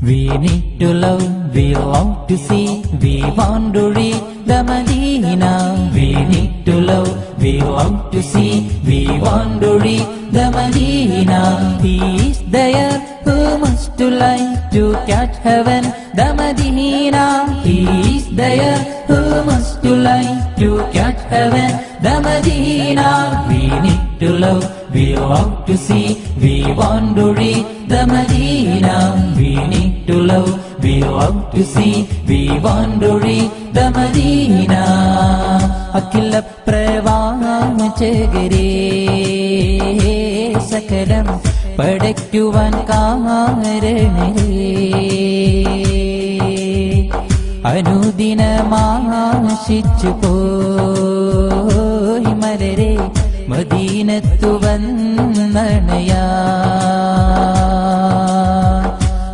We need to love, we love to see, we want to read the Medina. We need to love, we love to see, we want to read the Medina. He is there who must to like to catch heaven, the Medina. He is there who must to like to catch heaven, the Medina. We need to love, we love to see, we want to read the Medina. We need to love, we love to see, we want to read the Medina. അഖില പ്രവാചകരേ സകലം പഠിക്കുവാൻ കാരണരേ അനുദിനമാശിച്ചു പോയി മലരെ മദീനത്തു വന്നണയാ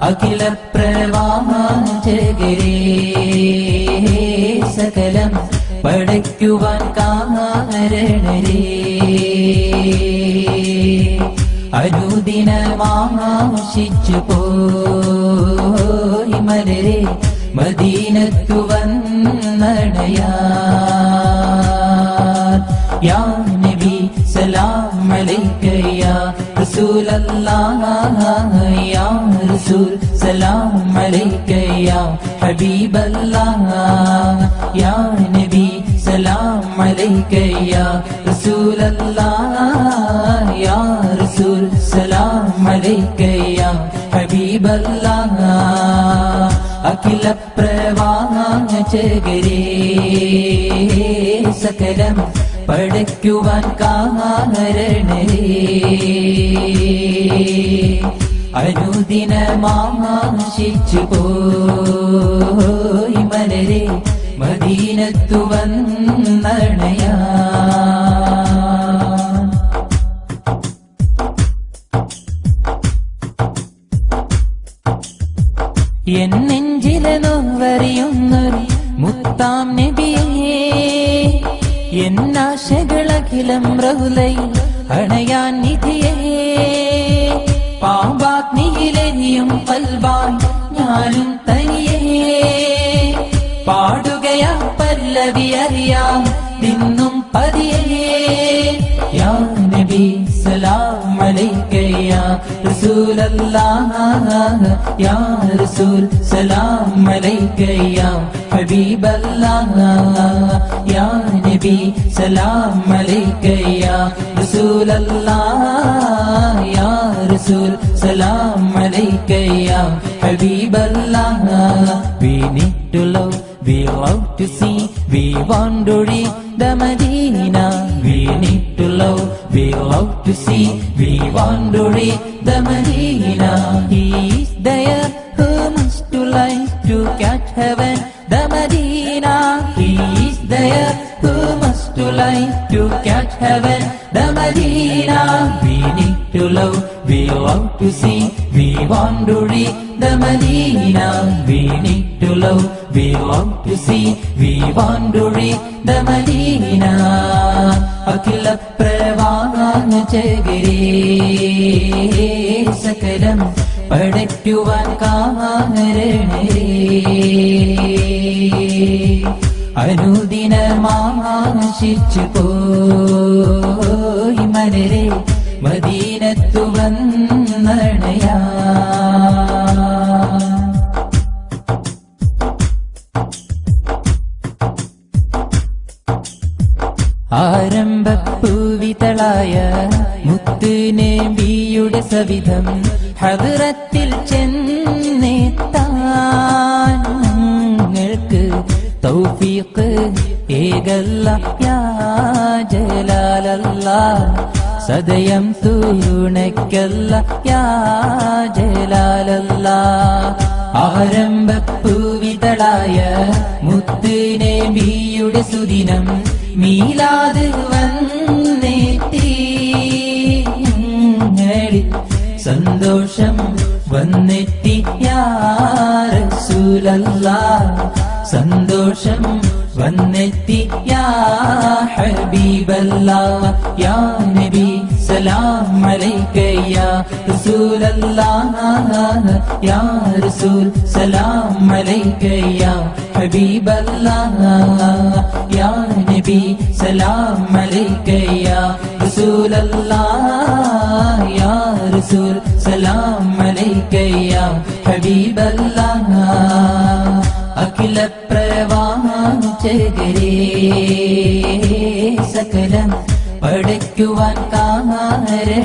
അഖില പ്രവാചകരേ സകലം പഠിക്കുവാൻ കാരണരേ അനുദിനമാശിച്ചു പോയി മലരെ മദീനത്തു വന്നണയാ യാ നബി സലാം അലൈക യാ റസൂലല്ലാഹ് യാ റസൂൽ സലാം അലൈക യാ ഹബീബല്ലാഹ് യാ നബി സലാം അലൈക യാ റസൂലല്ലാഹ് യാ റസൂൽ സലാം അലൈക യാ ഹബീബല്ലാഹ് അഖില പ്രവാചകരേ സകലം പഠിക്കുവാൻ കാരണരേ അനുദിനമാശിച്ചു പോയി മലരെ മദീനത്തു വന്നണയാ എൻ നെഞ്ചിലെ നോവറിയുന്നൊരു മുത്താം നബിയേ എന്നാശകളഖിലം റഹുലയിൽ അണയാൻ നിധിയേ പാമ്പാഗ്നിയിലെരിയും കൽബായി ഞാനും തനിയേ പാടുകയാ പല്ലവി അറിയാം നിന്നും പതിയേ യാ നബി സലാം അലൈക യാ റസൂലല്ലാഹ് യാ റസൂൽ സലാം അലൈക യാ ഹബീബല്ലാഹ് യാ നബി സലാം അലൈക യാ റസൂലല്ലാഹ് യാ റസൂൽ സലാം അലൈക യാ ഹബീബല്ലാഹ് we need to love, we love to see, we want to read the Medina. We need to love, we love to see, we want to read the Medina. He is there who must to like to catch heaven, the Medina. He is there who must to like to catch heaven, the Medina. We need to love, we love to see, we want to read the Medina. We need to love, we love to see, we want to read the Medina. അഖില പ്രവാചകരേ സകലം പഠിക്കുവാൻ കാരണരേ അനുദിനമാശിച്ചു പോയി മലരെ മദീനത്തു വന്നണയാ ആരംഭപ്പൂവിതളായ മുത്തുനബിയുടെ സവിധം ഹദ്റത്തിൽ ചെന്നെത്താൻ ഞങ്ങൾക്ക് തൗഫീഖ് ഏകല്ല യാ ജലാലല്ലാഹ് സദയം തുണയ്ക്കല്ല യാ ജലാലല്ലാഹ് ആരംഭപ്പൂവിതളായ മുത്തുനബിയുടെ സുദിനം മീലാദ് വന്നെത്തി സന്തോഷം വന്നെത്തി യാ റസൂലല്ലാഹ് സന്തോഷം വന്നെത്തി യാ ഹബീബല്ലാഹ് യാ നബി سلام عليك يا رسول الله يا رسول سلام عليك يا حبيب الله يا نبي سلام عليك يا رسول الله يا رسول سلام عليك يا حبيب الله അഖില പ്രവാചകരേ സകലം പഠിക്കുവാൻ കാരണരേ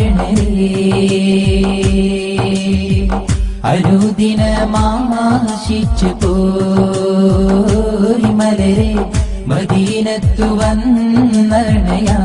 അനുദിനമാശിച്ചു പോയി മലരെ മദീനത്തു വന്നണയാ.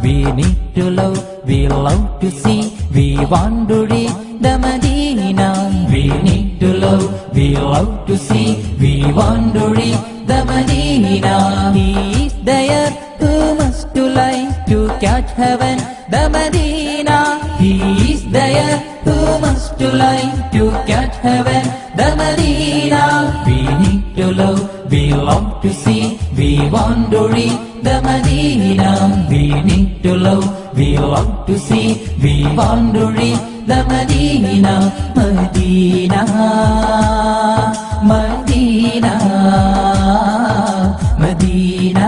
We need to love, we love to see, we want to reach the Medina. We need to love, we love to see, we want to reach the Medina. He is there who must to like to catch heaven, the Medina. He is there who must to like to catch heaven, the Medina. We need to love, we love to see, we want to reach the Medina. We need to love, we love to see, we want to reach the Medina. Medina, Medina, Medina,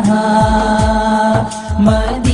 Medina.